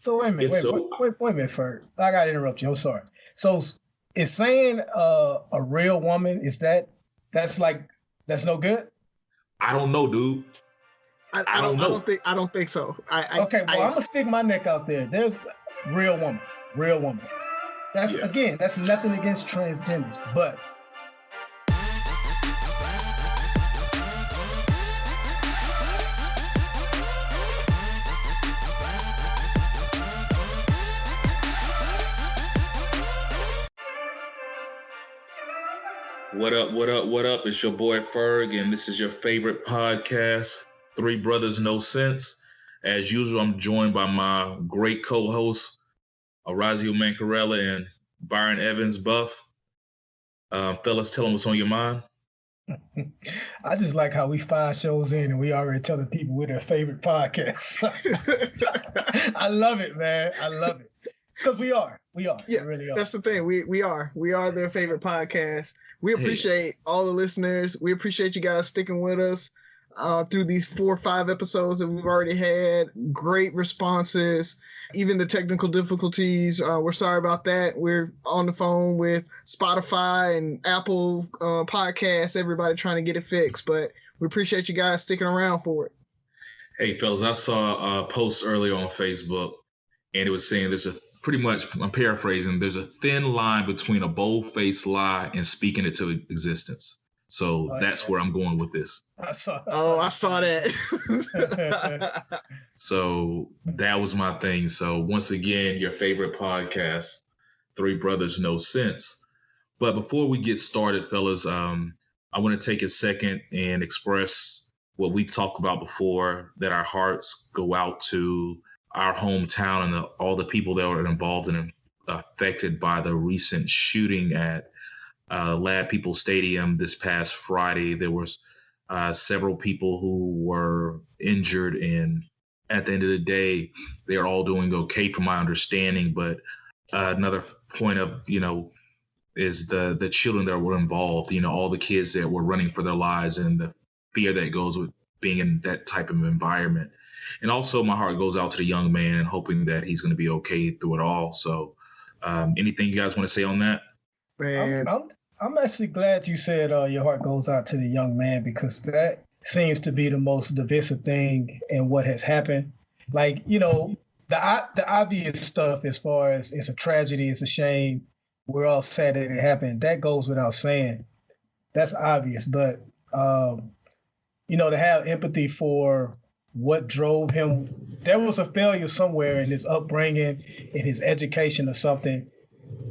So wait a minute, wait a minute, Ferg. I gotta interrupt you. I'm sorry. So is saying a real woman, that's no good? I don't know, dude. I don't know. I don't think so. I'm gonna stick my neck out there. There's real woman. Again, that's nothing against transgenders, but What up? It's your boy Ferg, and this is your favorite podcast, Three Brothers No Sense. As usual, I'm joined by my great co-hosts, Razi and Byron Evans Buff. Fellas, tell them what's on your mind. I just like how we 5 shows in and we already telling people we're their favorite podcast. I love it, man. I love it. Because we are. Yeah, we really are. That's the thing. We are their favorite podcast. We appreciate all the listeners. We appreciate you guys sticking with us through these 4 or 5 episodes that we've already had. Great responses. Even the technical difficulties, we're sorry about that. We're on the phone with Spotify and Apple Podcasts, everybody trying to get it fixed. But we appreciate you guys sticking around for it. Hey, fellas, I saw a post earlier on Facebook, and it was saying pretty much, I'm paraphrasing, there's a thin line between a bold-faced lie and speaking it to existence. So that's where I'm going with this. I saw that. So that was my thing. So once again, your favorite podcast, Three Brothers No Sense. But before we get started, fellas, I want to take a second and express what we've talked about before, that our hearts go out to our hometown and all the people that were involved and affected by the recent shooting at Lad People Stadium this past Friday. There was several people who were injured, and at the end of the day, they're all doing okay from my understanding. But another point of, is the children that were involved, all the kids that were running for their lives and the fear that goes with being in that type of environment. And also my heart goes out to the young man and hoping that he's going to be okay through it all. So anything you guys want to say on that? Man. I'm actually glad you said your heart goes out to the young man, because that seems to be the most divisive thing in what has happened. Like, the obvious stuff, as far as it's a tragedy, it's a shame, we're all sad that it happened, that goes without saying. That's obvious. But, to have empathy for what drove him, there was a failure somewhere in his upbringing, in his education or something.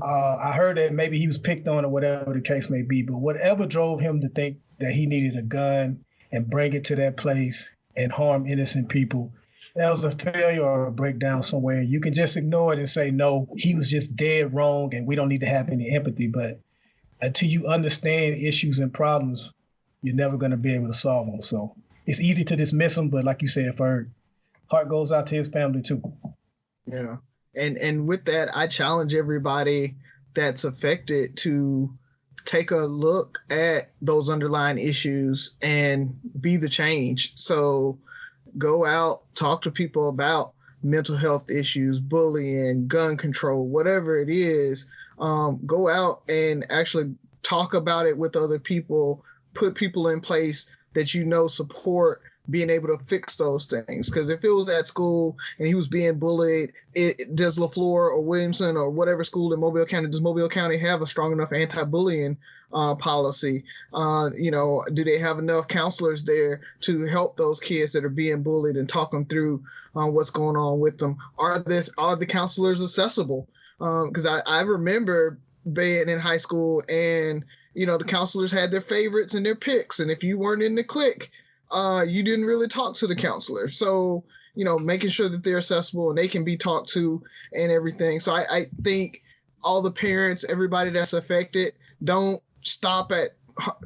I heard that maybe he was picked on or whatever the case may be, but whatever drove him to think that he needed a gun and bring it to that place and harm innocent people, that was a failure or a breakdown somewhere. You can just ignore it and say, no, he was just dead wrong and we don't need to have any empathy. But until you understand issues and problems, you're never going to be able to solve them. So it's easy to dismiss them, but like you said, Ferg, heart goes out to his family too. Yeah. And with that, I challenge everybody that's affected to take a look at those underlying issues and be the change. So go out, talk to people about mental health issues, bullying, gun control, whatever it is. Go out and actually talk about it with other people, put people in place that support being able to fix those things. Because if it was at school and he was being bullied, does LaFleur or Williamson or whatever school in Mobile County, does Mobile County have a strong enough anti-bullying policy? Do they have enough counselors there to help those kids that are being bullied and talk them through what's going on with them? Are the counselors accessible? Because I remember being in high school and the counselors had their favorites and their picks, and if you weren't in the clique, you didn't really talk to the counselor. So, making sure that they're accessible and they can be talked to and everything. So I think all the parents, everybody that's affected, don't stop at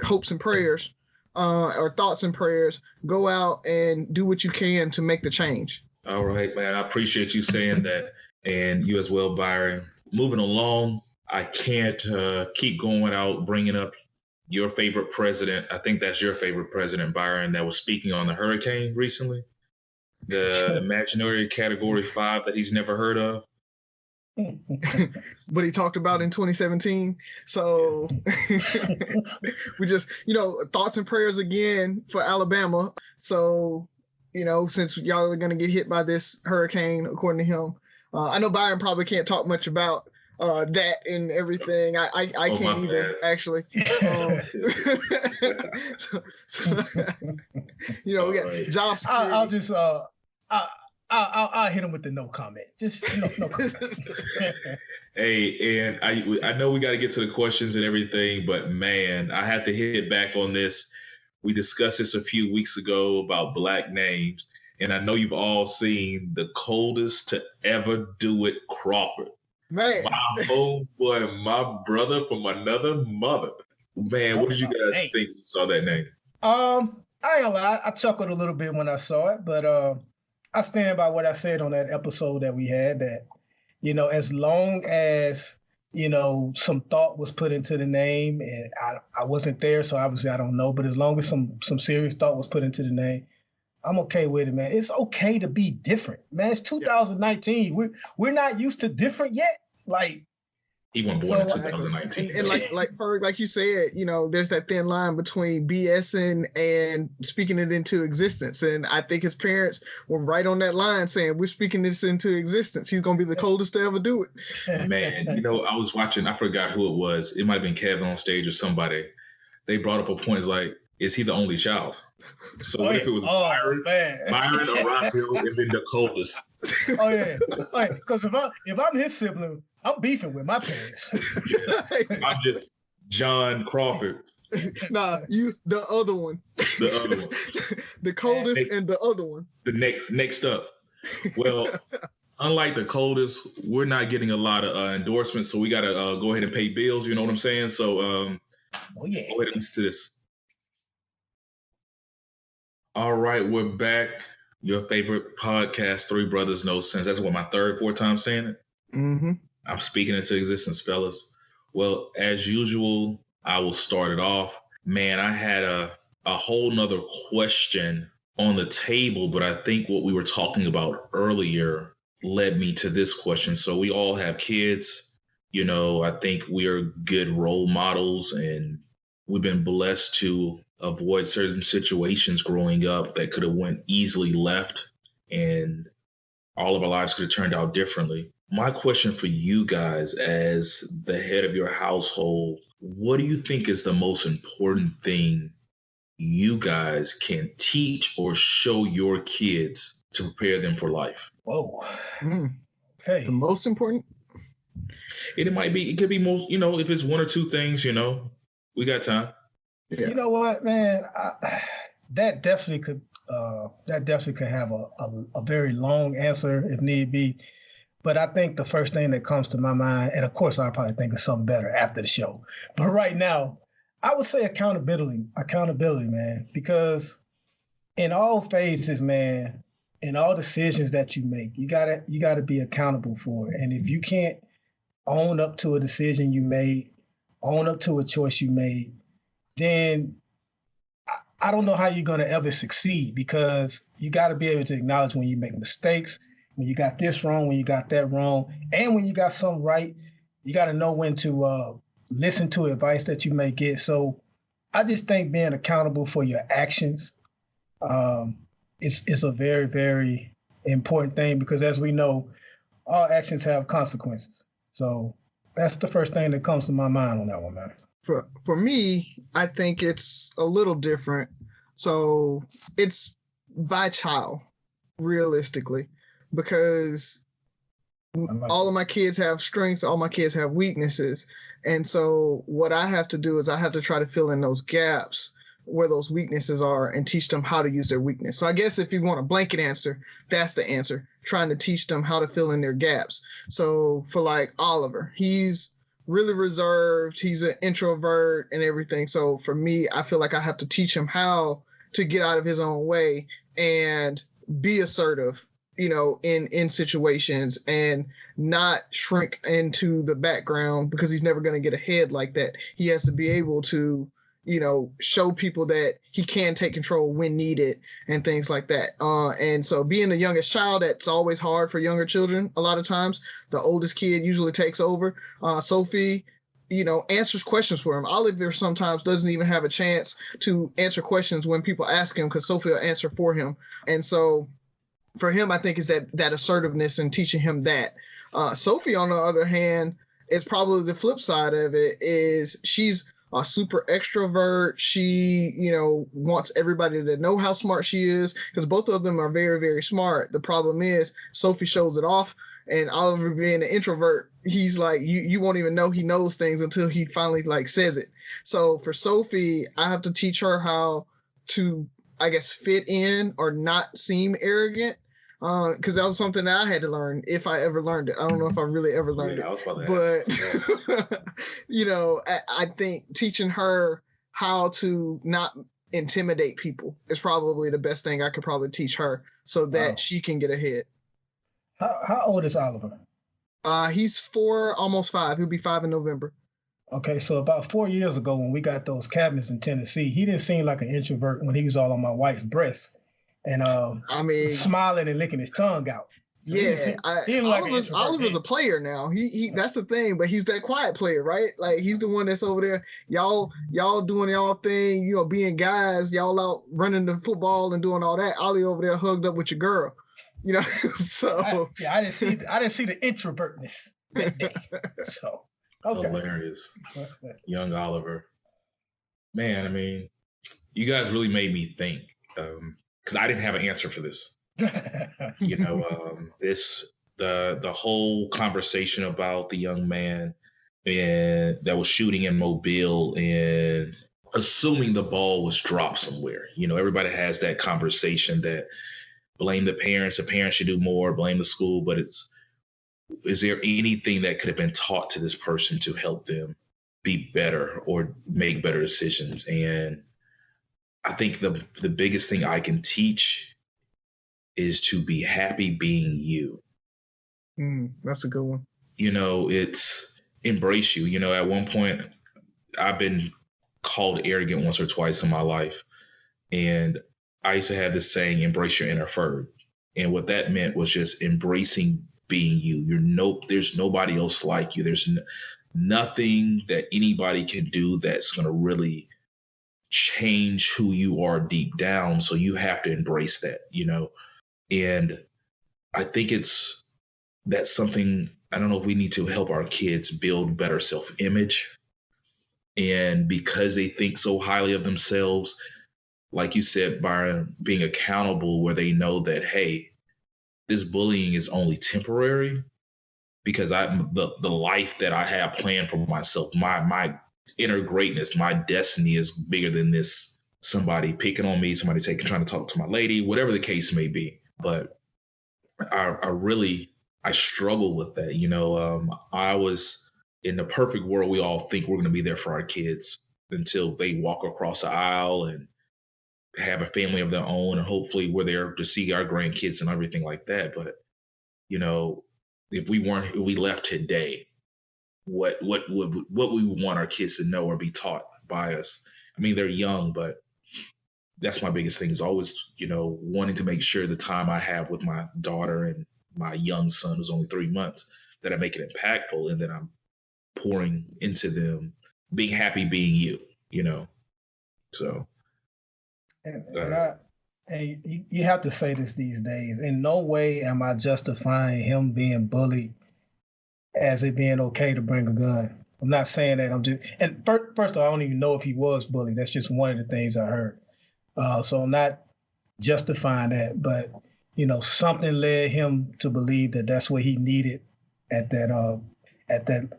hopes and prayers or thoughts and prayers. Go out and do what you can to make the change. All right, man. I appreciate you saying that. And you as well, Byron. Moving along, I can't keep going without bringing up your favorite president. I think that's your favorite president, Byron, that was speaking on the hurricane recently. The imaginary category 5 that he's never heard of. But he talked about in 2017. So we just, thoughts and prayers again for Alabama. So, since y'all are going to get hit by this hurricane, according to him, I know Byron probably can't talk much about that and everything. I can't either, actually. We got job security. I'll just I'll hit him with the no comment. Just no comment. Hey, and I know we got to get to the questions and everything, but man, I had to hit back on this. We discussed this a few weeks ago about Black names, and I know you've all seen the coldest to ever do it, Crawford. Man, my homeboy, my brother from another mother. Man, what did you guys think when you saw that name? I ain't gonna lie, I chuckled a little bit when I saw it, but I stand by what I said on that episode that we had, that, as long as, some thought was put into the name, and I wasn't there, so obviously I don't know, but as long as some serious thought was put into the name, I'm okay with it, man. It's okay to be different, man. It's 2019. We're not used to different yet. Like, he wasn't born in 2019. And like Ferg, like you said, there's that thin line between BSing and speaking it into existence. And I think his parents were right on that line saying, we're speaking this into existence. He's going to be the coldest to ever do it. Man, I was watching, I forgot who it was. It might have been Kevin on stage or somebody. They brought up a point, it's like, is he the only child? So what if it was Byron or Razi and then the coldest? Oh yeah, because if I'm his sibling, I'm beefing with my parents. I'm just John Crawford. Nah, you the other one. The other one. The coldest and the other one. The next up. Well, unlike the coldest, we're not getting a lot of endorsements, so we got to go ahead and pay bills. You know what I'm saying? So, go ahead and listen to this. All right, we're back. Your favorite podcast, Three Brothers No Sense. That's what, my fourth time saying it? Mm-hmm. I'm speaking into existence, fellas. Well, as usual, I will start it off. Man, I had a whole nother question on the table, but I think what we were talking about earlier led me to this question. So we all have kids. I think we are good role models, and we've been blessed to avoid certain situations growing up that could have went easily left, and all of our lives could have turned out differently. My question for you guys, as the head of your household, what do you think is the most important thing you guys can teach or show your kids to prepare them for life? Whoa. Okay. The most important? It could be most, if it's one or two things, we got time. Yeah. You know what, man? That definitely could have a very long answer if need be. But I think the first thing that comes to my mind, and of course I'll probably think of something better after the show, but right now, I would say accountability, man, because in all phases, man, in all decisions that you make, you gotta be accountable for it. And if you can't own up to a decision you made, own up to a choice you made, then I don't know how you're going to ever succeed, because you got to be able to acknowledge when you make mistakes, when you got this wrong, when you got that wrong, and when you got something right. You got to know when to listen to advice that you may get. So I just think being accountable for your actions is a very, very important thing, because as we know, all actions have consequences. So that's the first thing that comes to my mind on that one, man. For me, I think it's a little different. So it's by child, realistically, because all of my kids have strengths, all my kids have weaknesses. And so what I have to do is I have to try to fill in those gaps where those weaknesses are and teach them how to use their weakness. So I guess if you want a blanket answer, that's the answer, trying to teach them how to fill in their gaps. So for like Oliver, he's really reserved, he's an introvert and everything. So for me, I feel like I have to teach him how to get out of his own way and be assertive, in situations, and not shrink into the background, because he's never going to get ahead like that. He has to be able to, show people that he can take control when needed and things like that. And so being the youngest child, that's always hard for younger children. A lot of times the oldest kid usually takes over. Sophie, answers questions for him. Oliver sometimes doesn't even have a chance to answer questions when people ask him because Sophie will answer for him. And so for him, I think is that assertiveness and teaching him that. Sophie, on the other hand, is probably the flip side of it, is she's a super extrovert. She, wants everybody to know how smart she is because both of them are very, very smart. The problem is Sophie shows it off, and Oliver, being an introvert, he's like, you won't even know he knows things until he finally says it. So for Sophie, I have to teach her how to, I guess, fit in or not seem arrogant. Because that was something that I had to learn if I ever learned it. I don't know if I really ever learned it. But, I think teaching her how to not intimidate people is probably the best thing I could probably teach her so that she can get ahead. How old is Oliver? He's 4, almost 5. He'll be 5 in November. Okay, so about 4 years ago when we got those cabinets in Tennessee, he didn't seem like an introvert when he was all on my wife's breast. And smiling and licking his tongue out. So Oliver's a player now. He that's the thing, but he's that quiet player, right? Like he's the one that's over there. Y'all doing y'all thing, being guys, y'all out running the football and doing all that. Ollie over there hugged up with your girl. So I didn't see the introvertness that day. So okay. Hilarious. Young Oliver. Man, I mean, you guys really made me think. Because I didn't have an answer for this. The whole conversation about the young man that was shooting in Mobile and assuming the ball was dropped somewhere. Everybody has that conversation that blame the parents should do more, blame the school, but is there anything that could have been taught to this person to help them be better or make better decisions? And I think the biggest thing I can teach is to be happy being you. That's a good one. It's embrace you. At one point, I've been called arrogant once or twice in my life. And I used to have this saying, embrace your inner Ferg. And what that meant was just embracing being you. There's nobody else like you. There's nothing that anybody can do that's going to really change who you are deep down. So you have to embrace that, and I think that's something, I don't know if we need to help our kids build better self-image. And because they think so highly of themselves, like you said, Byron, being accountable where they know that, hey, this bullying is only temporary because the life that I have planned for myself, my inner greatness, my destiny is bigger than this. Somebody picking on me, somebody trying to talk to my lady, whatever the case may be. But I struggle with that. I was in the perfect world. We all think we're going to be there for our kids until they walk across the aisle and have a family of their own. And hopefully we're there to see our grandkids and everything like that. But, if we left today, what we want our kids to know or be taught by us. I mean, they're young, but that's my biggest thing is always, wanting to make sure the time I have with my daughter and my young son, who's only 3 months, that I make it impactful and that I'm pouring into them, being happy being you, So. And you have to say this these days. In no way am I justifying him being bullied as it being okay to bring a gun. I'm not saying that. And first of all, I don't even know if he was bullied. That's just one of the things I heard. So I'm not justifying that, but something led him to believe that that's what he needed at that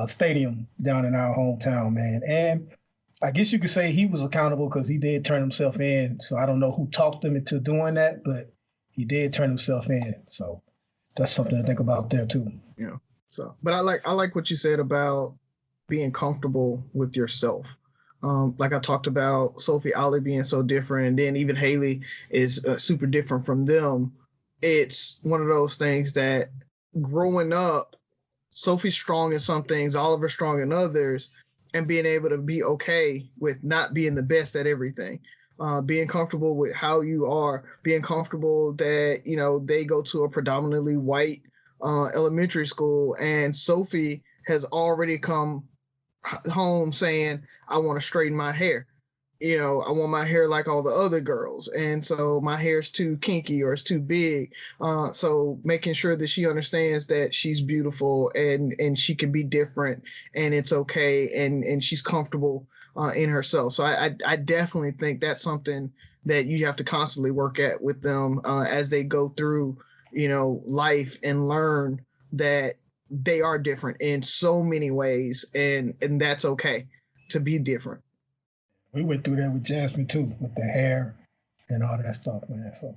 stadium down in our hometown, man. And I guess you could say he was accountable because he did turn himself in. So I don't know who talked him into doing that, but he did turn himself in. So that's something to think about there too. Yeah. So, but I like what you said about being comfortable with yourself. Like I talked about Sophie, Ollie being so different, and then even Haley is super different from them. It's one of those things that growing up, Sophie's strong in some things, Oliver's strong in others. and being able to be okay with not being the best at everything. Being comfortable with how you are, being comfortable that, you know, they go to a predominantly white elementary school, and Sophie has already come home saying, I want to straighten my hair. You know, I want my hair like all the other girls. And so my hair's too kinky or it's too big. So making sure that she understands that she's beautiful and she can be different and it's okay. And she's comfortable in herself. So I definitely think that's something that you have to constantly work at with them as they go through, you know, life and learn that they are different in so many ways. And that's okay to be different. We went through that with Jasmine too, with the hair and all that stuff, man. So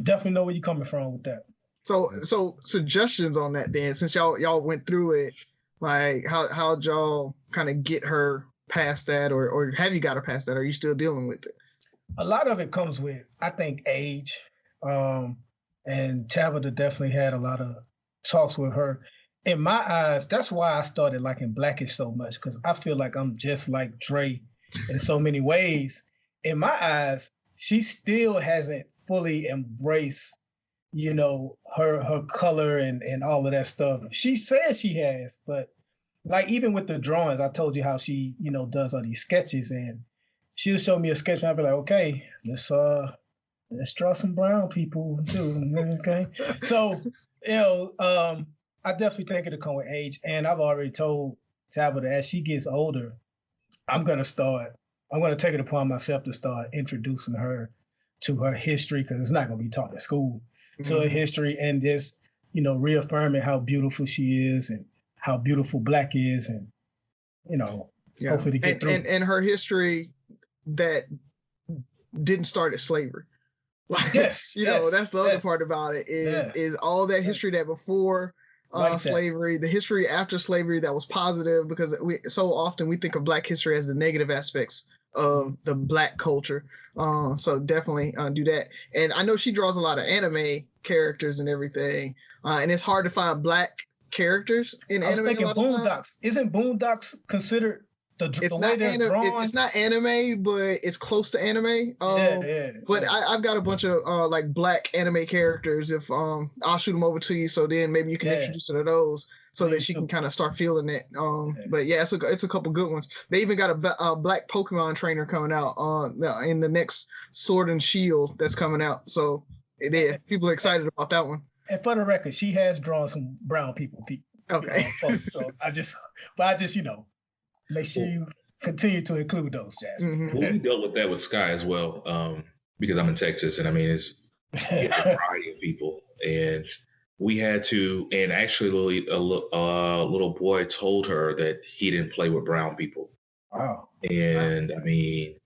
definitely know where you're coming from with that. So suggestions on that then, since y'all went through it, like how'd y'all kind of get her past that, or have you got her past that? Or are you still dealing with it? A lot of it comes with, I think, age. And Tabitha definitely had a lot of talks with her. In my eyes, that's why I started liking Blackish so much, because I feel like I'm just like Dre in so many ways. In my eyes, she still hasn't fully embraced, you know, her color and all of that stuff. She says she has, but like even with the drawings, I told you how she, you know, does all these sketches, and she'll show me a sketch and I'll be like, okay, let's draw some brown people too. Okay. So, you know, I definitely think it'll come with age. And I've already told Tabitha as she gets older, I'm going to take it upon myself to start introducing her to her history, because it's not going to be taught in school, to her history, and just, you know, reaffirming how beautiful she is and how beautiful Black is, and, you know, hopefully to get through. And her history that didn't start at slavery. Like, yes, you know, that's the other part about it is all that history that before slavery, the history after slavery that was positive, because we so often we think of Black history as the negative aspects of the Black culture. So definitely do that. And I know she draws a lot of anime characters and everything, and it's hard to find Black characters in anime. I was thinking Boondocks. Isn't Boondocks considered the way they're drawn? It's not anime, but it's close to anime. But I've got a bunch of like Black anime characters. If I'll shoot them over to you, so then maybe you can introduce her to those, so that she can kind of start feeling it. But yeah, it's a couple good ones. They even got a Black Pokemon trainer coming out in the next Sword and Shield that's coming out. So yeah, people are excited about that one. And for the record, she has drawn some brown people. Okay. So I just you know, make sure you continue to include those, Jasmine. Well, we dealt with that with Sky as well, because I'm in Texas, and I mean, it's a variety of people, and we had to. And actually, a little boy told her that he didn't play with brown people. Wow. And I mean,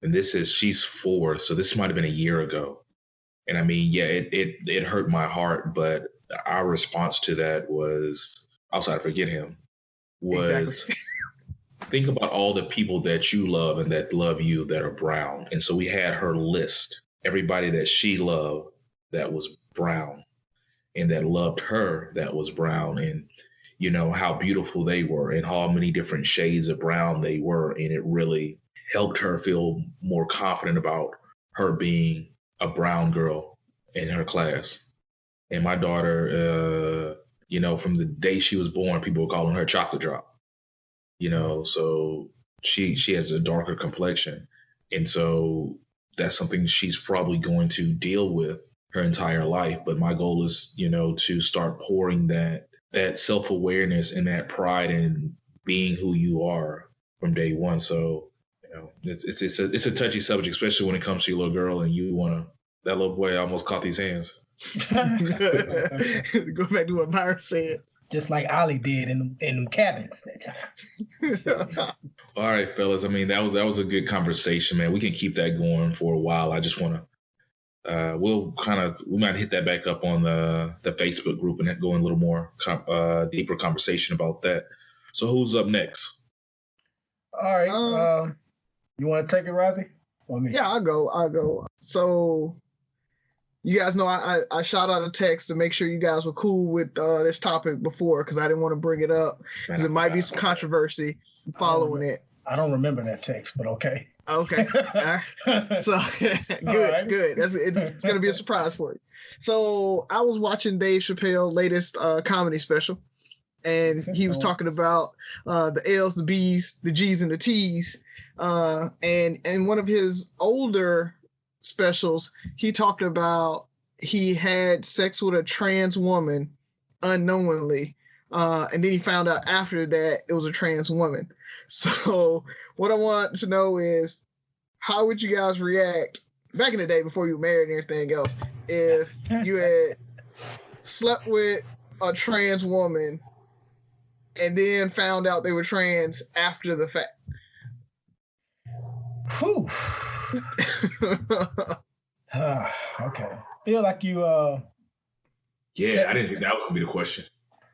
and she's 4, so this might have been a year ago. And I mean, yeah, it hurt my heart, but our response to that was, outside of forget him, was. Exactly. Think about all the people that you love and that love you that are brown. And so we had her list everybody that she loved that was brown and that loved her that was brown, and, you know, how beautiful they were and how many different shades of brown they were. And it really helped her feel more confident about her being a brown girl in her class. And my daughter, you know, from the day she was born, people were calling her Chocolate Drop. You know, so she has a darker complexion. And so that's something she's probably going to deal with her entire life. But my goal is, you know, to start pouring that self-awareness and that pride in being who you are from day one. So, you know, it's a touchy subject, especially when it comes to your little girl and you want to, that little boy almost caught these hands. Go back to what Byron said. Just like Ollie did in them cabins that time. All right, fellas. I mean, that was a good conversation, man. We can keep that going for a while. I just want to, we might hit that back up on the Facebook group and go in a little more deeper conversation about that. So who's up next? All right. You want to take it, Razi? Or me? Yeah, I'll go. So You guys know I shot out a text to make sure you guys were cool with this topic before, because I didn't want to bring it up because it might be some controversy following it. I don't remember that text, but okay. Okay. So good, good. It's gonna be a surprise for you. So I was watching Dave Chappelle latest comedy special, and he was talking about the L's, the B's, the G's, and the T's. And in one of his older specials, he talked about he had sex with a trans woman unknowingly, and then he found out after that it was a trans woman. So what I want to know is, how would you guys react back in the day before you were married and everything else if you had slept with a trans woman and then found out they were trans after the fact? Whew. Okay. Feel like you Yeah, I didn't think that was gonna be the question.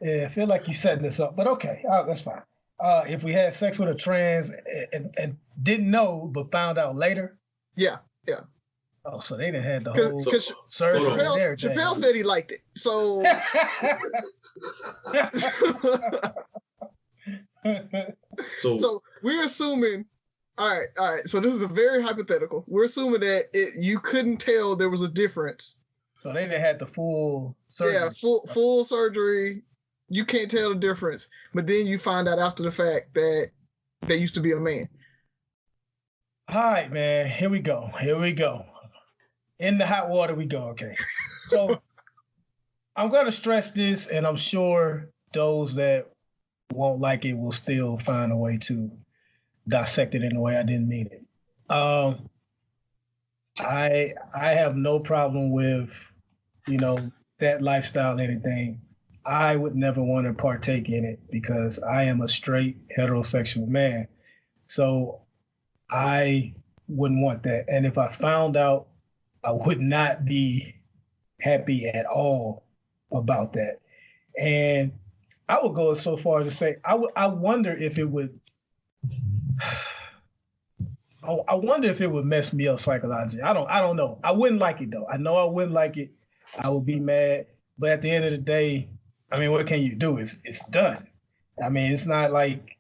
Yeah, I feel like you're setting this up, but okay, that's fine. If we had sex with a trans and didn't know but found out later. Yeah. Oh, so they didn't have the whole surgery there. Chappelle said he liked it. So so we're assuming. All right. So this is a very hypothetical. We're assuming that you couldn't tell there was a difference. So they didn't have the full surgery. Yeah, full surgery. You can't tell the difference, but then you find out after the fact that they used to be a man. All right, man. Here we go. In the hot water we go. Okay. So I'm going to stress this, and I'm sure those that won't like it will still find a way to dissect it in a way I didn't mean it. I have no problem with, that lifestyle, anything. I would never want to partake in it because I am a straight heterosexual man. So I wouldn't want that. And if I found out, I would not be happy at all about that. And I would go so far as to say, I wonder if it would, I wonder if it would mess me up psychologically. I don't know. I wouldn't like it though. I know I wouldn't like it. I would be mad. But at the end of the day, I mean, what can you do? It's done. I mean, it's not like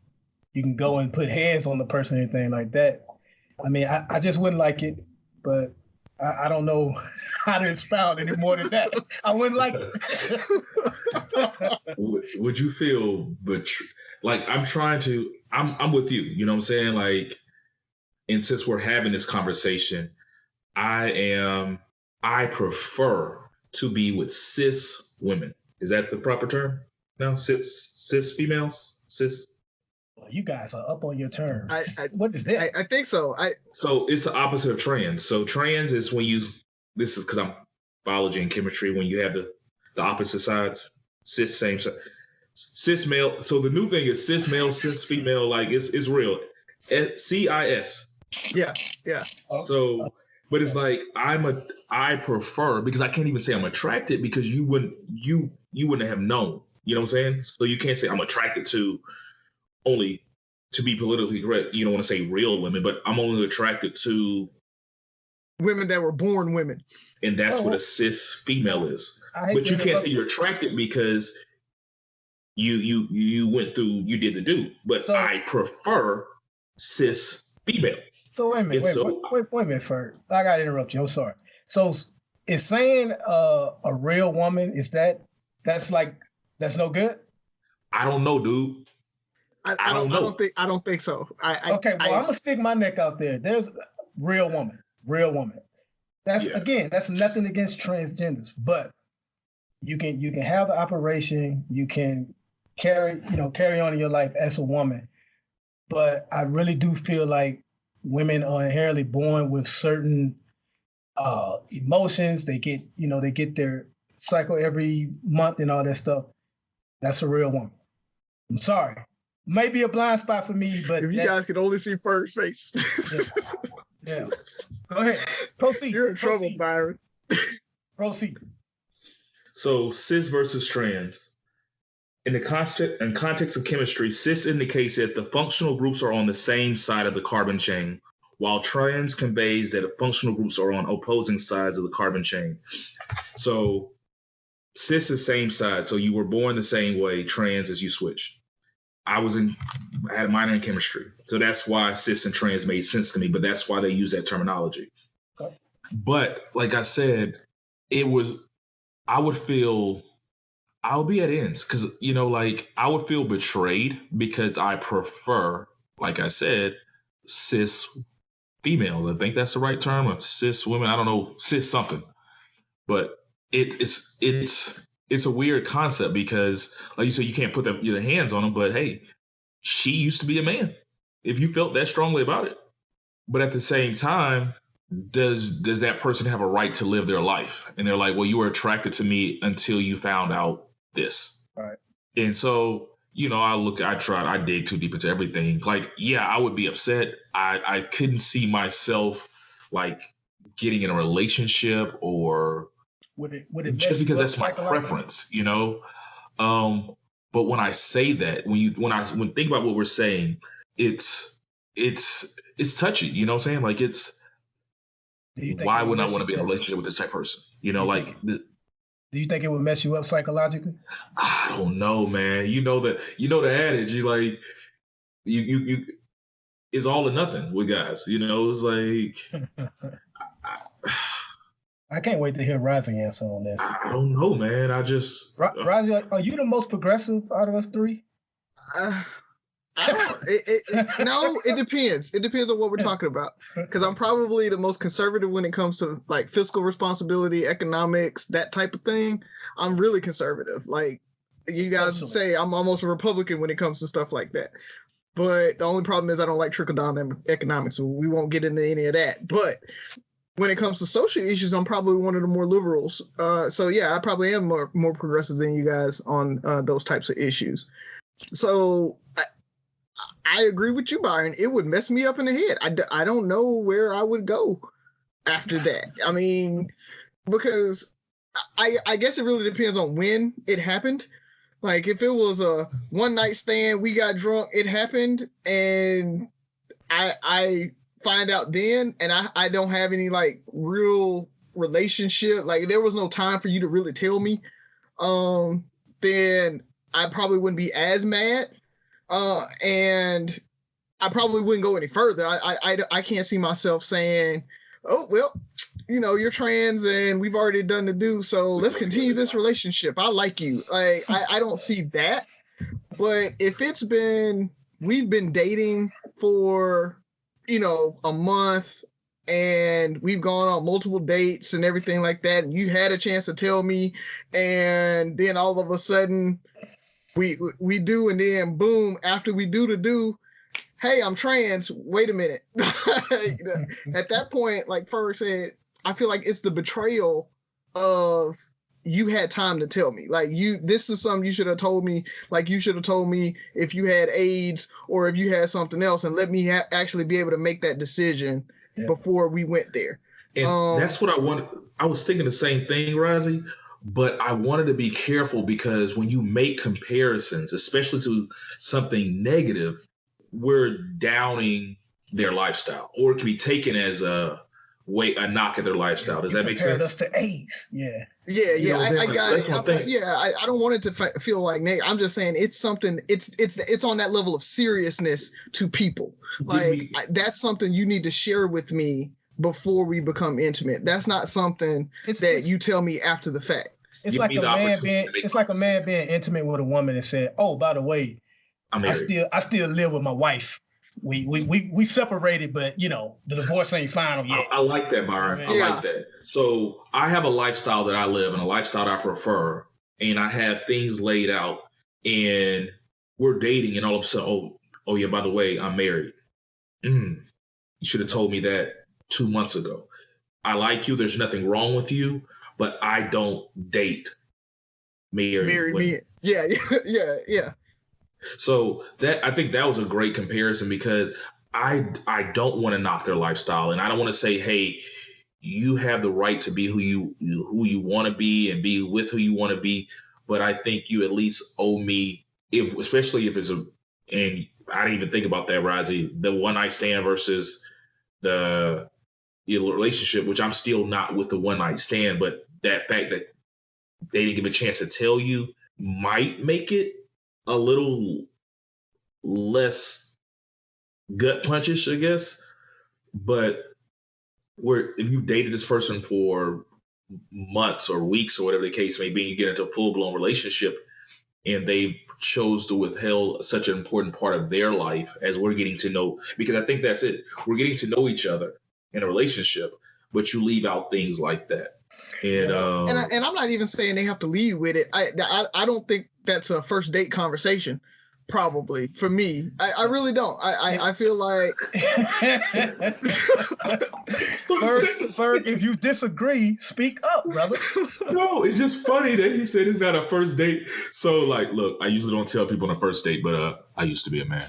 you can go and put hands on the person or anything like that. I mean, I just wouldn't like it, but I don't know how to expound any more than that. I wouldn't like it. Would you feel like I'm with you, you know what I'm saying? Like, and since we're having this conversation, I prefer to be with cis women. Is that the proper term? No, cis females, cis. Well, you guys are up on your terms. What is that? I think so. So it's the opposite of trans. So trans is when this is because I'm biology and chemistry, when you have the opposite sides, cis same side, cis male. So the new thing is cis male, cis female. Like it's real. CIS. Yeah. So, but it's like I prefer, because I can't even say I'm attracted, because you wouldn't have known. You know what I'm saying? So you can't say I'm attracted to, only to be politically correct. You don't want to say real women, but I'm only attracted to women that were born women. And that's what a cis female is. But you can't say you're attracted because you went through, you did the do. But so, I prefer cis female. So wait a minute, wait a minute, Ferg. I gotta interrupt you. I'm sorry. So is saying a real woman, that's no good? I don't know, dude. I don't know. I don't think so. I'm gonna stick my neck out there. There's real woman. That's nothing against transgenders, but you can have the operation, you can carry on in your life as a woman. But I really do feel like women are inherently born with certain emotions. They get their cycle every month and all that stuff. That's a real woman. I'm sorry. Maybe a blind spot for me, but if you guys could only see Ferg's face. Yeah. Go ahead. Proceed. You're in trouble, Byron. Proceed. So cis versus trans. In the context of chemistry, cis indicates that the functional groups are on the same side of the carbon chain, while trans conveys that functional groups are on opposing sides of the carbon chain. So cis is same side. So you were born the same way, trans as you switched. I had a minor in chemistry. So that's why cis and trans made sense to me, but that's why they use that terminology. Okay. But like I said, I would be at ends because, like I would feel betrayed because I prefer, like I said, cis females. I think that's the right term, or cis women. I don't know, cis something. But it's a weird concept because, like you said, you can't put your hands on them. But hey, she used to be a man. If you felt that strongly about it, but at the same time, does that person have a right to live their life? And they're like, well, you were attracted to me until you found out this. Right. And so, I dig too deep into everything. Like, yeah, I would be upset. I couldn't see myself like getting in a relationship or would it just because that's my preference, but when I say that, when think about what we're saying, it's touchy, you know what I'm saying? Like why would I want to be in a relationship with this type of person? Do you think it would mess you up psychologically? I don't know, man. The adage, you it's all or nothing with guys. It's like I can't wait to hear Razi answer on this. I don't know, man. I just Razi, are you the most progressive out of us three? I don't. No, it depends. It depends on what we're talking about. Because I'm probably the most conservative when it comes to like fiscal responsibility, economics, that type of thing. I'm really conservative. Like you guys say, I'm almost a Republican when it comes to stuff like that. But the only problem is I don't like trickle down economics, so we won't get into any of that. But when it comes to social issues, I'm probably one of the more liberals. So yeah, I probably am more progressive than you guys on those types of issues. So I agree with you, Byron. It would mess me up in the head. I don't know where I would go after that. I mean, because I guess it really depends on when it happened. Like if it was a one night stand, we got drunk, it happened, and I find out then, and I don't have any like real relationship. Like there was no time for you to really tell me. Then I probably wouldn't be as mad. And I probably wouldn't go any further. I can't see myself saying, oh, well, you're trans and we've already done the do, so let's continue this relationship. I like you. I don't see that. But if we've been dating for, a month and we've gone on multiple dates and everything like that, and you had a chance to tell me, and then all of a sudden we do, and then boom, after we do the do, hey, I'm trans. Wait a minute. At that point, like Ferg said, I feel like it's the betrayal of you had time to tell me. Like this is something you should have told me. Like you should have told me if you had AIDS or if you had something else, and let me actually be able to make that decision before we went there. And that's what I wanted. I was thinking the same thing, Razi. But I wanted to be careful because when you make comparisons, especially to something negative, we're downing their lifestyle, or it can be taken as a knock at their lifestyle. Does that make sense? Us to AIDS. Yeah. Yeah. I got it. I don't want it to feel like negative. I'm just saying it's something. It's on that level of seriousness to people. Like that's something you need to share with me before we become intimate. That's not something that you tell me after the fact. It's like a man being intimate with a woman and saying, "Oh, by the way, I still live with my wife. We separated, but the divorce ain't final yet." I like that, Byron. I like that. So I have a lifestyle that I live and a lifestyle that I prefer, and I have things laid out, and we're dating, and all of a sudden, oh yeah, by the way, I'm married. You should have told me that 2 months ago. I like you. There's nothing wrong with you, but I don't date married women. Yeah. So I think that was a great comparison because I don't want to knock their lifestyle, and I don't want to say, hey, you have the right to be who you want to be and be with who you want to be, but I think you at least owe me, especially if it's and I didn't even think about that, Razi, the one night stand versus the relationship, which I'm still not with the one night stand, but that fact that they didn't give a chance to tell you might make it a little less gut punchish, I guess. But if you dated this person for months or weeks or whatever the case may be, you get into a full blown relationship and they chose to withhold such an important part of their life as we're getting to know, because I think that's it. We're getting to know each other in a relationship, but you leave out things like that. And I'm not even saying they have to lead with it. I don't think that's a first date conversation. Probably for me, I really don't. I feel like Ferg, if you disagree, speak up, brother. No, it's just funny that he said it's not a first date. So, like, look, I usually don't tell people on a first date, but I used to be a man.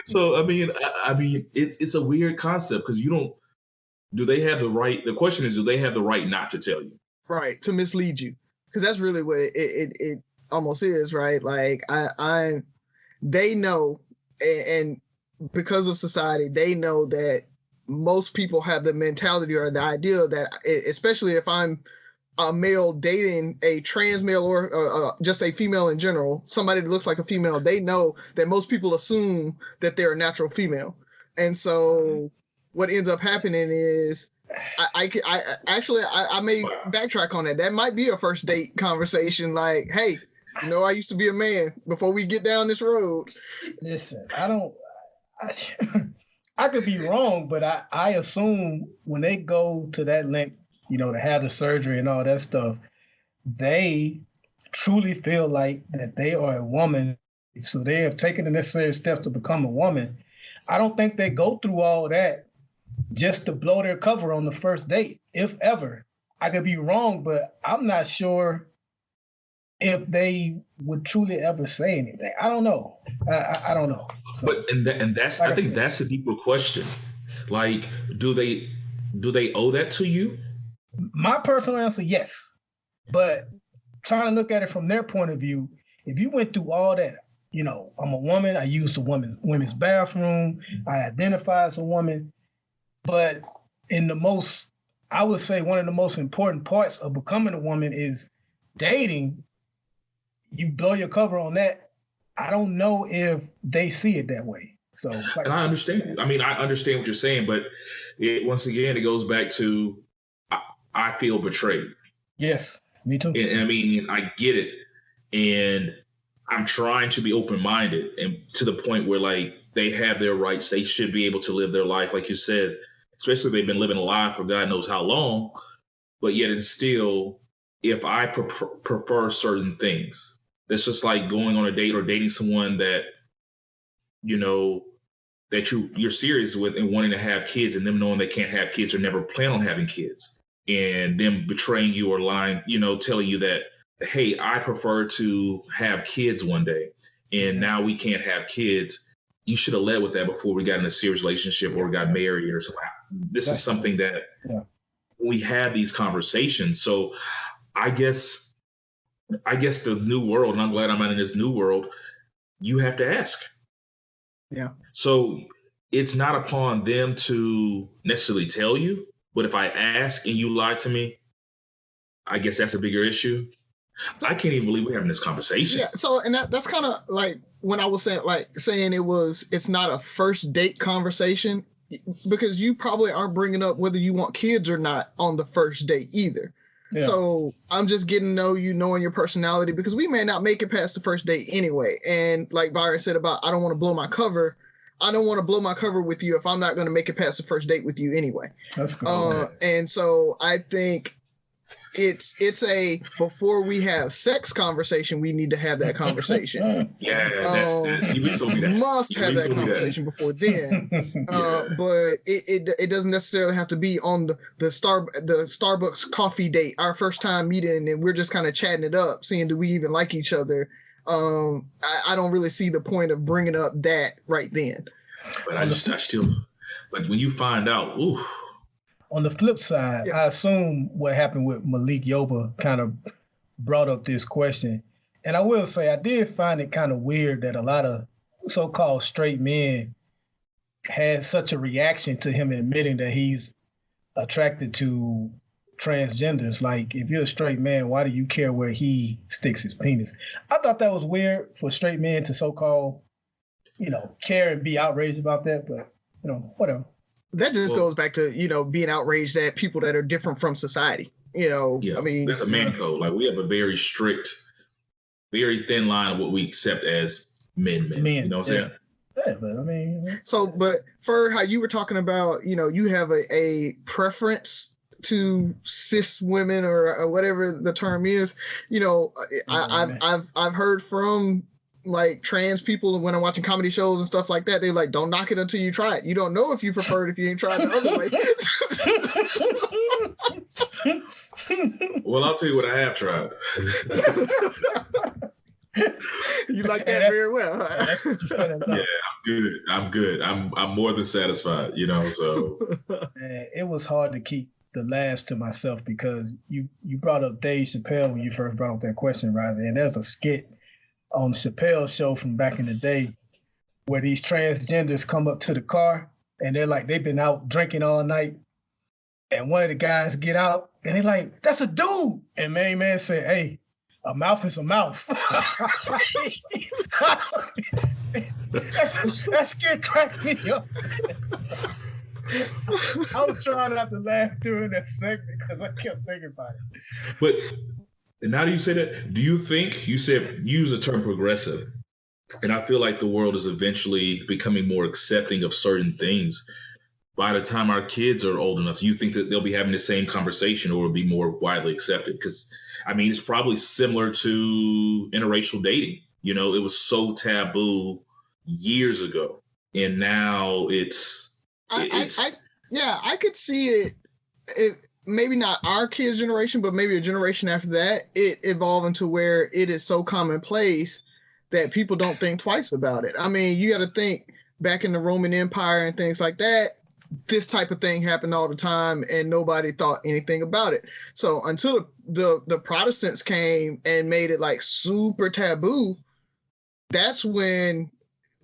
so I mean, it's a weird concept because you don't. Do they have the right? The question is, do they have the right not to tell you? Right, to mislead you, because that's really what it almost is, right? Like they know, and because of society, they know that most people have the mentality or the idea that, especially if I'm a male dating a trans male or just a female in general, somebody that looks like a female, they know that most people assume that they're a natural female. And so what ends up happening is I may backtrack on that. That might be a first date conversation. Like, hey, you know, I used to be a man before we get down this road. Listen, I could be wrong, but I assume when they go to that length, you know, to have the surgery and all that stuff, they truly feel like that they are a woman. So they have taken the necessary steps to become a woman. I don't think they go through all that just to blow their cover on the first date, if ever. I could be wrong, but I'm not sure if they would truly ever say anything. I don't know. I don't know. So, but that's like I think that's a deeper question. Like, do they owe that to you? My personal answer, yes. But trying to look at it from their point of view, if you went through all that, you know, I'm a woman, I use the women's bathroom, I identify as a woman, but I would say one of the most important parts of becoming a woman is dating. You blow your cover on that. I don't know if they see it that way. So, and I understand. I mean, I understand what you're saying, but once again, it goes back to I feel betrayed. Yes, me too. And I mean, I get it, and I'm trying to be open-minded, and to the point where, like, they have their rights. They should be able to live their life, like you said. Especially if they've been living a lie for God knows how long. But yet, it's still, if I prefer certain things. It's just like going on a date or dating someone that, you know, that you're serious with and wanting to have kids, and them knowing they can't have kids or never plan on having kids, and them betraying you or lying, you know, telling you that, hey, I prefer to have kids one day, and now we can't have kids. You should have led with that before we got in a serious relationship or got married or something. This is something that we have these conversations. So I guess the new world, and I'm glad I'm not in this new world, you have to ask. Yeah. So it's not upon them to necessarily tell you, but if I ask and you lie to me, I guess that's a bigger issue. I can't even believe we're having this conversation. Yeah. So, and that's kind of like when I was saying it's not a first date conversation, because you probably aren't bringing up whether you want kids or not on the first date either. Yeah. So I'm just getting to know you, knowing your personality, because we may not make it past the first date anyway. And like Byron said about, I don't want to blow my cover. I don't want to blow my cover with you if I'm not going to make it past the first date with you anyway. That's cool. And so I think it's a before we have sex conversation, we need to have that conversation. Must have that conversation before then. But it doesn't necessarily have to be on the Starbucks coffee date, our first time meeting, and we're just kind of chatting it up, seeing do we even like each other. I don't really see the point of bringing up that right then. But I still, like, when you find out, ooh. On the flip side, I assume what happened with Malik Yoba kind of brought up this question. And I will say, I did find it kind of weird that a lot of so-called straight men had such a reaction to him admitting that he's attracted to transgenders. Like, if you're a straight man, why do you care where he sticks his penis? I thought that was weird for straight men to so-called, care and be outraged about that, but, whatever. That just goes back to, being outraged at people that are different from society. Yeah, I mean, there's a man code. Like, we have a very strict, very thin line of what we accept as men. You know what I'm saying? Yeah, but I mean. So, but for how you were talking about, you have a preference to cis women or whatever the term is. I've heard from like trans people when I'm watching comedy shows and stuff like that. They're like, don't knock it until you try it. You don't know if you prefer it if you ain't tried the other way. Well, I'll tell you what I have tried. You like that very well, huh? Yeah, I'm good. I'm more than satisfied, so. It was hard to keep the laughs to myself because you brought up Dave Chappelle when you first brought up that question, Razi, and there's a skit on the Chappelle show from back in the day where these transgenders come up to the car and they're like, they've been out drinking all night, and one of the guys get out and they're like, that's a dude, and main man said, hey, a mouth is a mouth. That skit cracked me up. I was trying not to laugh during that segment because I kept thinking about it. But now that you say that, do you think, you use the term progressive, and I feel like the world is eventually becoming more accepting of certain things. By the time our kids are old enough, you think that they'll be having the same conversation or will be more widely accepted? Because, I mean, it's probably similar to interracial dating. It was so taboo years ago, and now I could see it maybe not our kids' generation, but maybe a generation after that, it evolved into where it is so commonplace that people don't think twice about it. I mean, you got to think back in the Roman Empire and things like that, this type of thing happened all the time and nobody thought anything about it. So until the Protestants came and made it like super taboo, that's when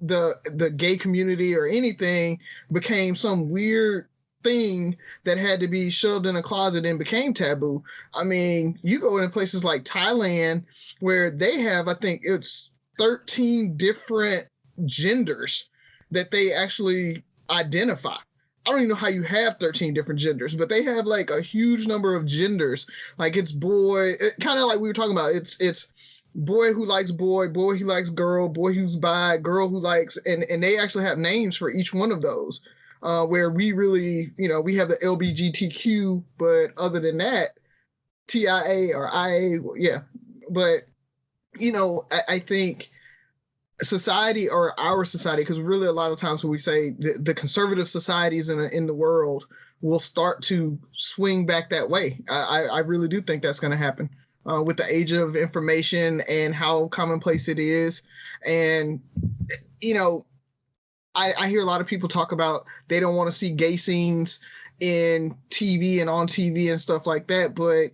the gay community or anything became some weird thing that had to be shoved in a closet and became taboo. I mean, you go in places like Thailand where they have, I think it's 13 different genders that they actually identify. I don't even know how you have 13 different genders, but they have like a huge number of genders. Like it's boy, kind of like we were talking about. It's boy who likes boy who likes girl, boy who's bi, girl who likes, and they actually have names for each one of those. Where we really, we have the LBGTQ, but other than that, TIA or IA, yeah. But, I think society or our society, because really a lot of times when we say the conservative societies in the world will start to swing back that way. I really do think that's going to happen with the age of information and how commonplace it is. And, I hear a lot of people talk about they don't want to see gay scenes in TV and on TV and stuff like that. But,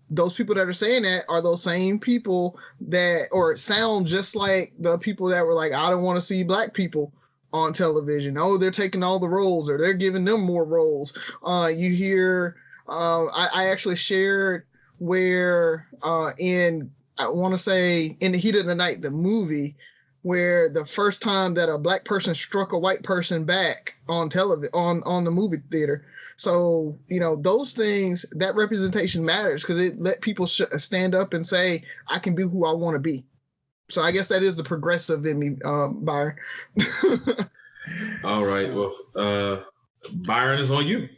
those people that are saying that are those same people that, or sound just like the people that were like, I don't want to see black people on television. Oh, they're taking all the roles or they're giving them more roles. You hear, I actually shared where I want to say In the Heat of the Night, the movie, where the first time that a black person struck a white person back on television, on the movie theater. So, those things, that representation matters because it let people stand up and say, I can be who I want to be. So I guess that is the progressive in me, Byron. All right. Well, Byron is on you.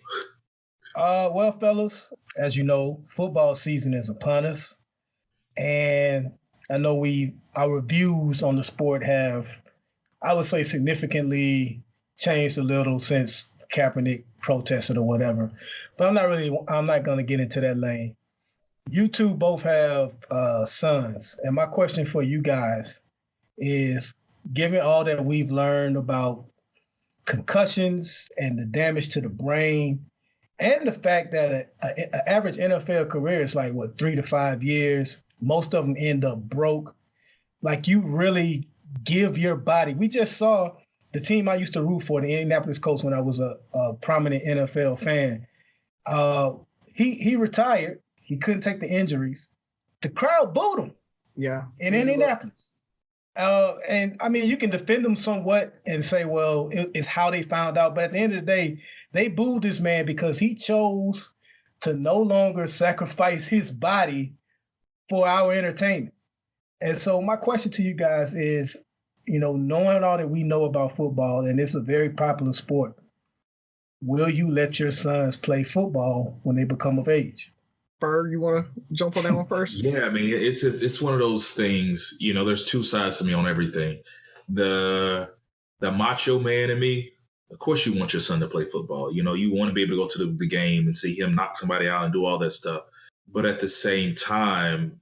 Well, fellas, as you know, football season is upon us. And I know our views on the sport have, I would say, significantly changed a little since Kaepernick protested or whatever. But I'm not going to get into that lane. You two both have sons. And my question for you guys is, given all that we've learned about concussions and the damage to the brain, and the fact that an average NFL career is like, 3 to 5 years, most of them end up broke. Like, you really give your body. We just saw the team I used to root for, the Indianapolis Colts, when I was a prominent NFL fan, he retired. He couldn't take the injuries. The crowd booed him. Yeah. In Indianapolis. And I mean, you can defend them somewhat and say, well, it's how they found out. But at the end of the day, they booed this man because he chose to no longer sacrifice his body for our entertainment. And so my question to you guys is, knowing all that we know about football, and it's a very popular sport, will you let your sons play football when they become of age? Ferg, you want to jump on that one first? Yeah, I mean, it's one of those things, there's two sides to me on everything. The macho man in me, of course you want your son to play football. You want to be able to go to the game and see him knock somebody out and do all that stuff. But at the same time,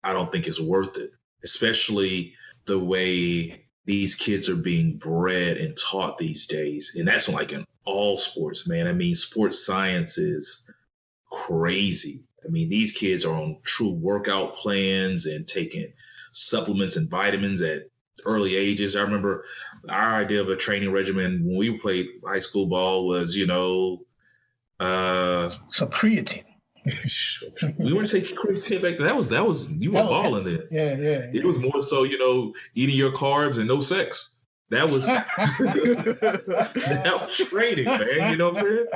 I don't think it's worth it, especially the way these kids are being bred and taught these days. And that's like in all sports, man. I mean, sports science is crazy. I mean, these kids are on true workout plans and taking supplements and vitamins at early ages. I remember our idea of a training regimen when we played high school ball was, some creatine. We weren't taking creatine back then. That was you were balling then. Yeah. It was more so, eating your carbs and no sex. That was that was training, man. You know what I'm saying?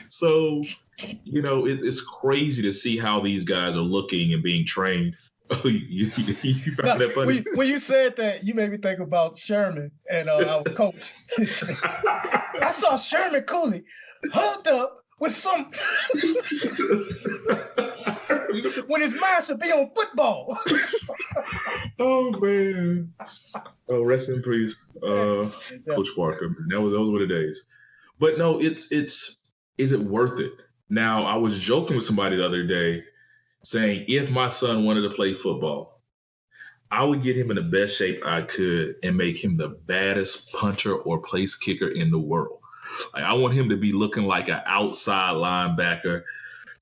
So, it's crazy to see how these guys are looking and being trained. Oh, you found that funny? When you said that, you made me think about Sherman and our coach. I saw Sherman Cooley hooked up with some when his mind should be on football. Oh man! Oh, rest in peace, Coach Parker. That was one of the days. But no, is it worth it? Now, I was joking with somebody the other day, saying if my son wanted to play football, I would get him in the best shape I could and make him the baddest punter or place kicker in the world. Like, I want him to be looking like an outside linebacker,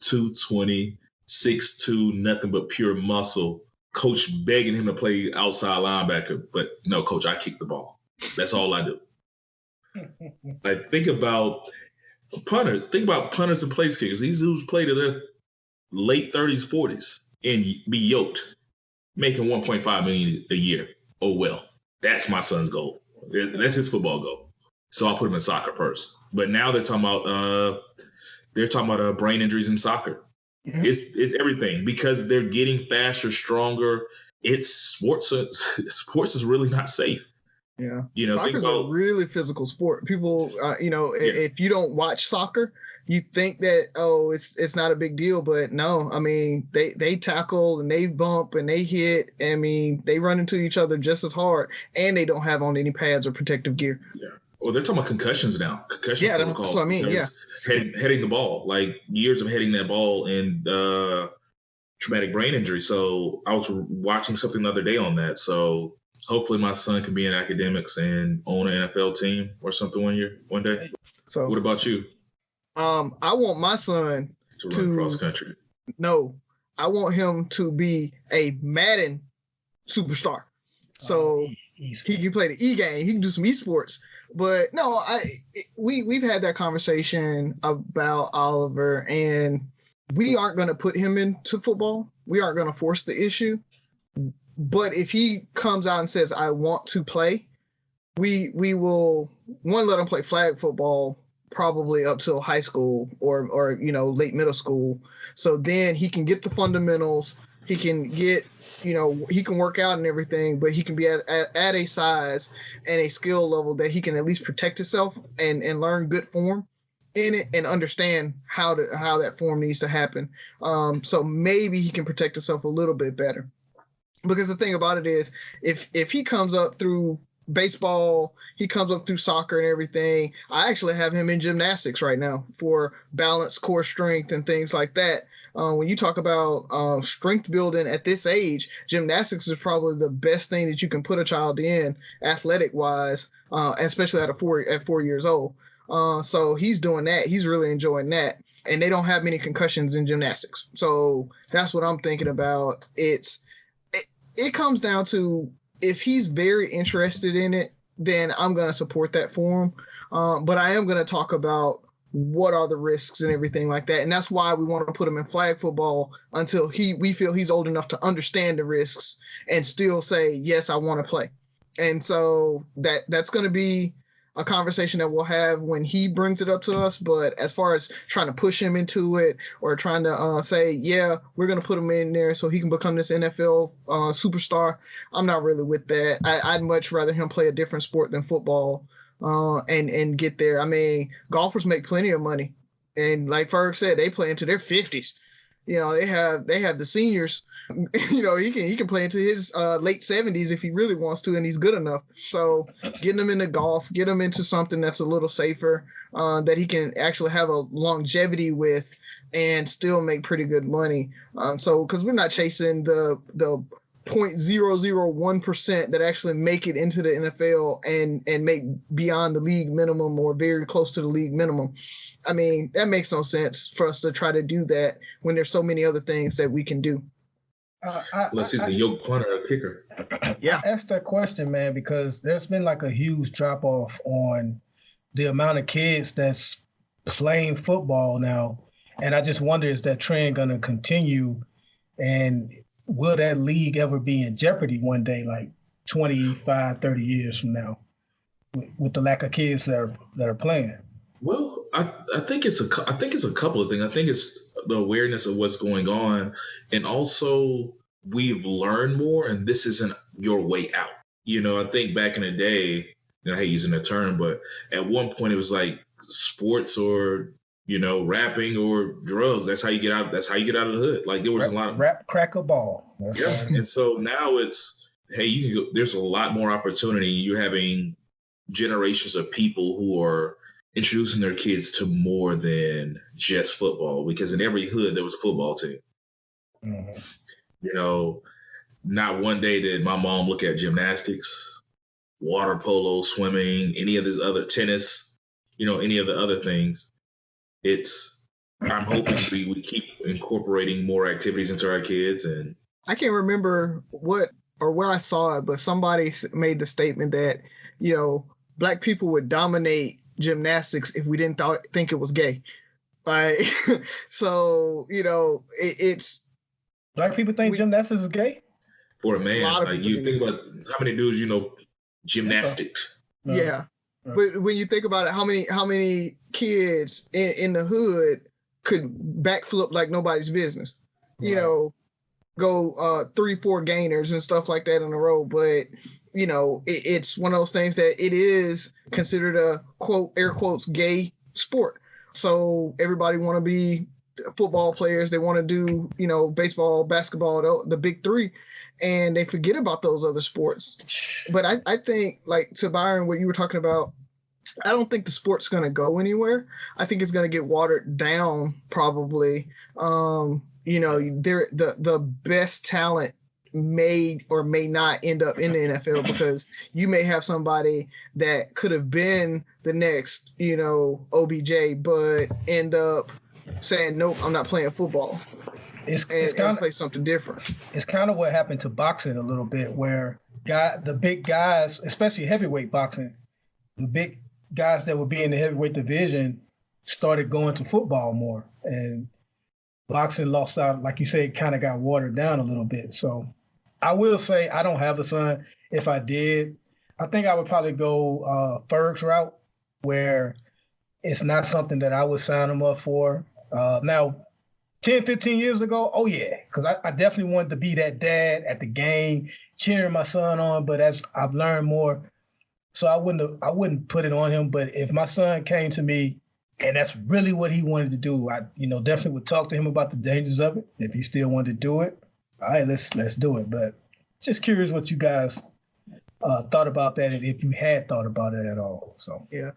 220, 6'2", nothing but pure muscle. Coach begging him to play outside linebacker, but no, coach, I kick the ball. That's all I do. Like, think about punters. Think about punters and place kickers. These dudes play to their late 30s, 40s, and be yoked, making $1.5 million a year. Oh well, that's my son's goal. That's his football goal. So I'll put him in soccer first. But now they're talking about brain injuries in soccer. Mm-hmm. It's everything because they're getting faster, stronger. It's sports. Sports is really not safe. Yeah, soccer's a really physical sport. People, if you don't watch soccer, you think that it's not a big deal, but no. I mean, they tackle and they bump and they hit. I mean, they run into each other just as hard, and they don't have on any pads or protective gear. Yeah. Well, they're talking about concussions now. Yeah, that's what I mean. Yeah, heading the ball, like years of heading that ball and traumatic brain injury. So I was watching something the other day on that. So hopefully my son can be in academics and own an NFL team or something one day. So what about you? I want my son to run cross country. No, I want him to be a Madden superstar. So he can play the E-game. He can do some esports. But no, we've had that conversation about Oliver, and we aren't going to put him into football. We aren't going to force the issue. But if he comes out and says, I want to play, we will, let him play flag football probably up till high school or late middle school. So then he can get the fundamentals. He can get, he can work out and everything, but he can be at a size and a skill level that he can at least protect himself and learn good form in it and understand how that form needs to happen. So maybe he can protect himself a little bit better. Because the thing about it is, if he comes up through baseball, he comes up through soccer and everything, I actually have him in gymnastics right now for balance, core strength, and things like that. When you talk about strength building at this age, gymnastics is probably the best thing that you can put a child in athletic-wise, especially at 4 years old. So he's doing that. He's really enjoying that. And they don't have many concussions in gymnastics. So that's what I'm thinking about. It comes down to, if he's very interested in it, then I'm going to support that for him. But I am going to talk about what are the risks and everything like that. And that's why we want to put him in flag football until we feel he's old enough to understand the risks and still say, yes, I want to play. And so that's going to be a conversation that we'll have when he brings it up to us. But as far as trying to push him into it or trying to say, yeah, we're going to put him in there so he can become this NFL superstar, I'm not really with that. I'd much rather him play a different sport than football and get there. I mean, golfers make plenty of money. And like Ferg said, they play into their 50s. You know, they have the seniors. You know, he can play into his late 70s if he really wants to, and he's good enough. So getting him into golf, get him into something that's a little safer, that he can actually have a longevity with and still make pretty good money. So because we're not chasing the 0.001% that actually make it into the NFL and make beyond the league minimum or very close to the league minimum. I mean, that makes no sense for us to try to do that when there's so many other things that we can do. Unless he's a yoke punter or kicker. Yeah. I asked that question, man, because there's been like a huge drop off on the amount of kids that's playing football now. And I just wonder, is that trend going to continue? And will that league ever be in jeopardy one day, like 25, 30 years from now, with the lack of kids that are playing? Well, I think it's a couple of things. I think it's the awareness of what's going on, and also we've learned more, and this isn't your way out. You know, I think back in the day, I hate using that term, but at one point it was like sports or, you know, rapping or drugs. That's how you get out. That's how you get out of the hood. Like there was a lot of rap, crack a ball. Yeah, and so now it's, hey, you can go, there's a lot more opportunity. You're having generations of people who are introducing their kids to more than just football, because in every hood there was a football team. Mm-hmm. You know, not one day did my mom look at gymnastics, water polo, swimming, any of this other tennis, you know, any of the other things. I'm hoping we keep incorporating more activities into our kids. And I can't remember what or where I saw it, but somebody made the statement that, you know, Black people would dominate gymnastics if we didn't think it was gay. Like, so, you know, it's Black people think gymnastics is gay? For a man, like you think about how many dudes, you know, gymnastics. Yeah. But when you think about it, how many kids in the hood could backflip like nobody's business? You know, go 3-4 gainers and stuff like that in a row. But you know, it's one of those things that it is considered a quote, air quotes, gay sport. So everybody want to be football players. They want to do, you know, baseball, basketball, the big three, and they forget about those other sports. But I think, like, to Byron, what you were talking about, I don't think the sport's going to go anywhere. I think it's going to get watered down probably. You know, the best talent may or may not end up in the NFL because you may have somebody that could have been the next, you know, OBJ, but end up saying, nope, I'm not playing football. It's kind of play something different. It's kind of what happened to boxing a little bit, where the big guys, especially heavyweight boxing, the big guys that would be in the heavyweight division started going to football more, and boxing lost out, like you said, kind of got watered down a little bit. So I will say I don't have a son. If I did, I think I would probably go Ferg's route, where it's not something that I would sign him up for. Now, 10, 15 years ago, oh yeah, because I definitely wanted to be that dad at the game, cheering my son on. But as I've learned more, so I wouldn't put it on him. But if my son came to me and that's really what he wanted to do, I definitely would talk to him about the dangers of it. If he still wanted to do it, all right, let's do it. But just curious what you guys thought about that, and if you had thought about it at all. So yeah,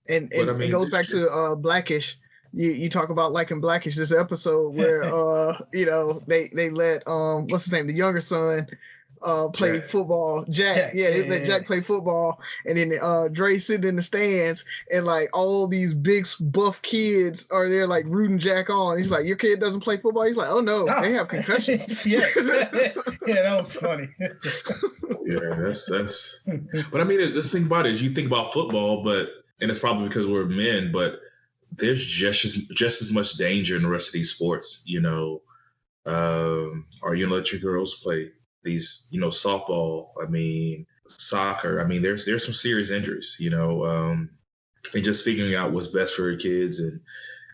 and it goes back to Blackish. You talk about liking Blackish, this episode where they let what's his name, the younger son, play football. Jack. They let Jack play football, and then Dre sitting in the stands, and like all these big buff kids are there like rooting Jack on. He's like, your kid doesn't play football? He's like, oh no, they have concussions. yeah, that was funny. Yeah, that's. But I mean, the thing about it is, you think about football, and it's probably because we're men, but there's just as much danger in the rest of these sports. Or let your girls play these, softball. I mean, soccer. I mean, there's some serious injuries. And just figuring out what's best for your kids, and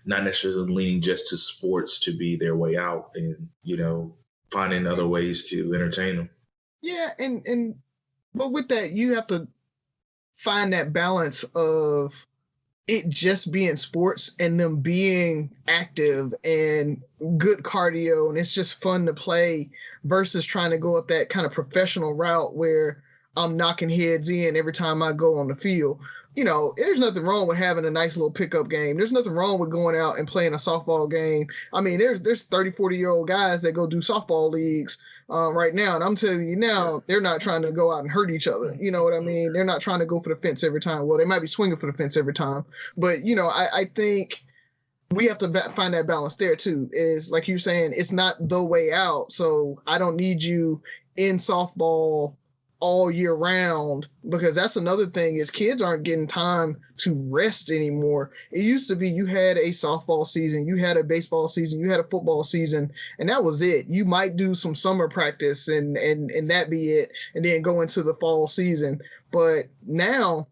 not necessarily leaning just to sports to be their way out, and finding other ways to entertain them. Yeah, but with that, you have to find that balance of it just being sports and them being active and good cardio, and it's just fun to play, versus trying to go up that kind of professional route where I'm knocking heads in every time I go on the field. There's nothing wrong with having a nice little pickup game. There's nothing wrong with going out and playing a softball game. I mean, there's 30, 40-year-old guys that go do softball leagues right now. And I'm telling you now, they're not trying to go out and hurt each other. You know what I mean? They're not trying to go for the fence every time. Well, they might be swinging for the fence every time. But, I think we have to find that balance there too. Is like you're saying, it's not the way out. So I don't need you in softball all year round, because that's another thing, is kids aren't getting time to rest anymore. It used to be you had a softball season, you had a baseball season, you had a football season, and that was it. You might do some summer practice and that be it, and then go into the fall season. But now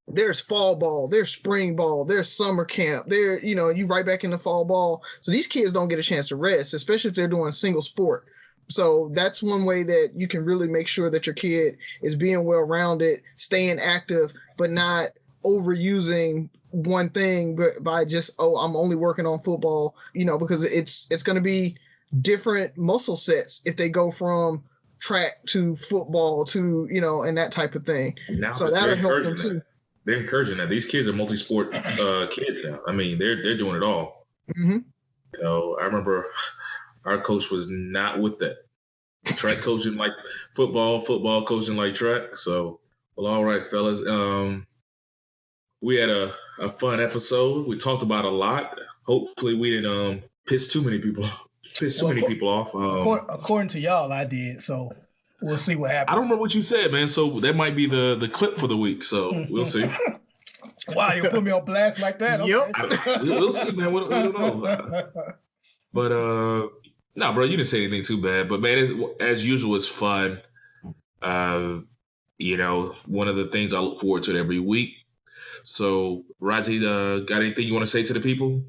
there's fall ball, there's spring ball, there's summer camp, you right back into fall ball. So these kids don't get a chance to rest, especially if they're doing single sport. So that's one way that you can really make sure that your kid is being well-rounded, staying active, but not overusing one thing but by just, I'm only working on football, because it's going to be different muscle sets if they go from track to football to, and that type of thing. Now so that'll help them too. They're encouraging that. These kids are multi-sport kids now. I mean, they're doing it all. Mm-hmm. I remember our coach was not with that. Track coaching like football coaching like track. So, well, all right, fellas. We had a fun episode. We talked about a lot. Hopefully, we didn't piss too many people off. According to y'all, I did. So we'll see what happens. I don't remember what you said, man. So that might be the clip for the week. So we'll see. Wow, you put me on blast like that? Yep. We'll see, man. We don't know. But no, bro, you didn't say anything too bad. But man, as usual, it's fun. One of the things I look forward to every week. So, Razi, got anything you want to say to the people?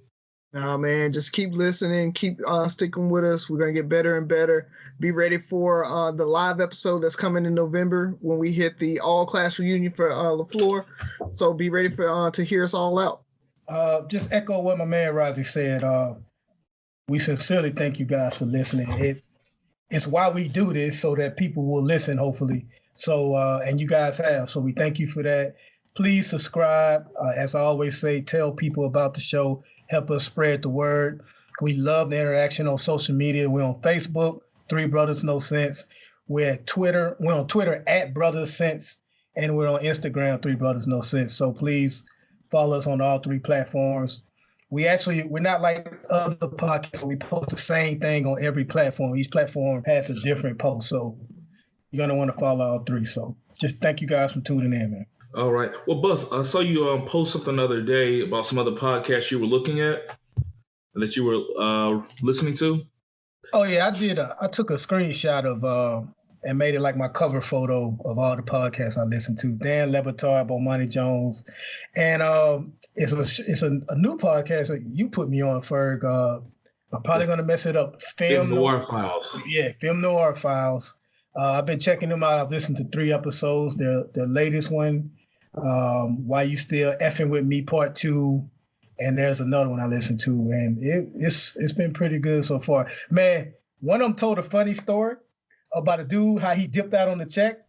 No, man, just keep listening, keep sticking with us. We're gonna get better and better. Be ready for the live episode that's coming in November when we hit the all-class reunion for LaFleur. So be ready for to hear us all out. Just echo what my man Razi said. We sincerely thank you guys for listening. It's why we do this, so that people will listen, hopefully. So, and you guys have. So we thank you for that. Please subscribe. As I always say, tell people about the show. Help us spread the word. We love the interaction on social media. We're on Facebook, Three Brothers No Sense. We're at Twitter. We're on Twitter at Brothers Sense, and we're on Instagram, Three Brothers No Sense. So please follow us on all three platforms. We're not like other podcasts. We post the same thing on every platform. Each platform has a different post. So you're going to want to follow all three. So just thank you guys for tuning in, man. All right. Well, Buzz, I saw you post something the other day about some other podcasts you were looking at that you were listening to. Oh, yeah, I did. I took a screenshot of and made it like my cover photo of all the podcasts I listened to. Dan Le Batard, Bomani Jones. And it's a new podcast that you put me on, Ferg. I'm probably going to mess it up. Film Noir Files. Yeah, Film Noir Files. I've been checking them out. I've listened to 3 episodes. The latest one, Why You Still Effing With Me, Part 2. And there's another one I listened to. And it's been pretty good so far. Man, one of them told a funny story about a dude, how he dipped out on the check.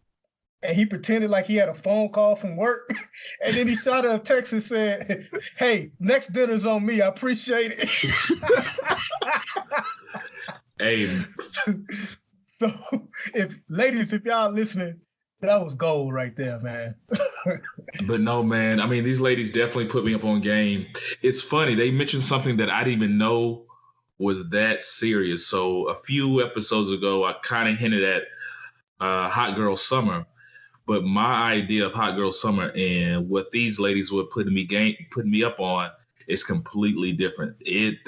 And he pretended like he had a phone call from work. And then he shot her a text and said, "Hey, next dinner's on me. I appreciate it." Hey. So if y'all listening, that was gold right there, man. But no, man. I mean, these ladies definitely put me up on game. It's funny. They mentioned something that I didn't even know was that serious. So a few episodes ago, I kind of hinted at Hot Girl Summer. But my idea of Hot Girl Summer and what these ladies were putting me up on is completely different. It's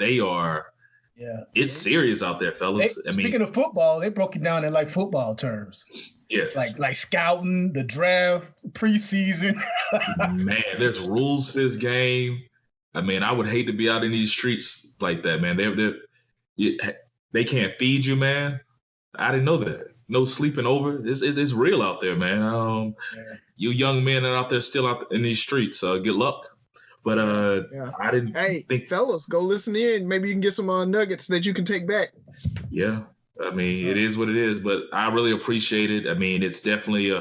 serious out there, fellas. Speaking of football, they broke it down in like football terms. Yeah. Like scouting, the draft, preseason. Man, there's rules to this game. I mean, I would hate to be out in these streets like that, man. They can't feed you, man. I didn't know that. No sleeping over. It's real out there, man. You young men are out there still out in these streets. Good luck. But I didn't. Hey, fellas, go listen in. Maybe you can get some nuggets that you can take back. Yeah, I mean, it is what it is. But I really appreciate it. I mean, it's definitely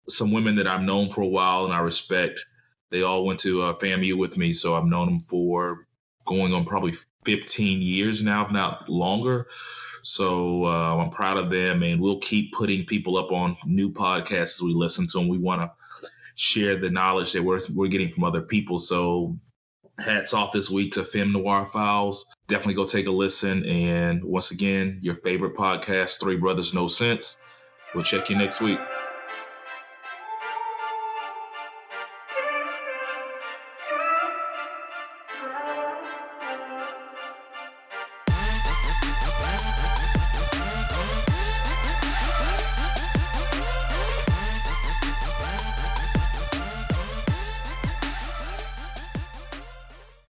some women that I've known for a while and I respect. They all went to FAMU with me, so I've known them for going on probably 15 years now, if not longer. So I'm proud of them, and we'll keep putting people up on new podcasts as we listen to them. We want to share the knowledge that we're getting from other people. So hats off this week to Femme Noir Files. Definitely go take a listen. And once again, your favorite podcast, Three Brothers No Sense. We'll check you next week.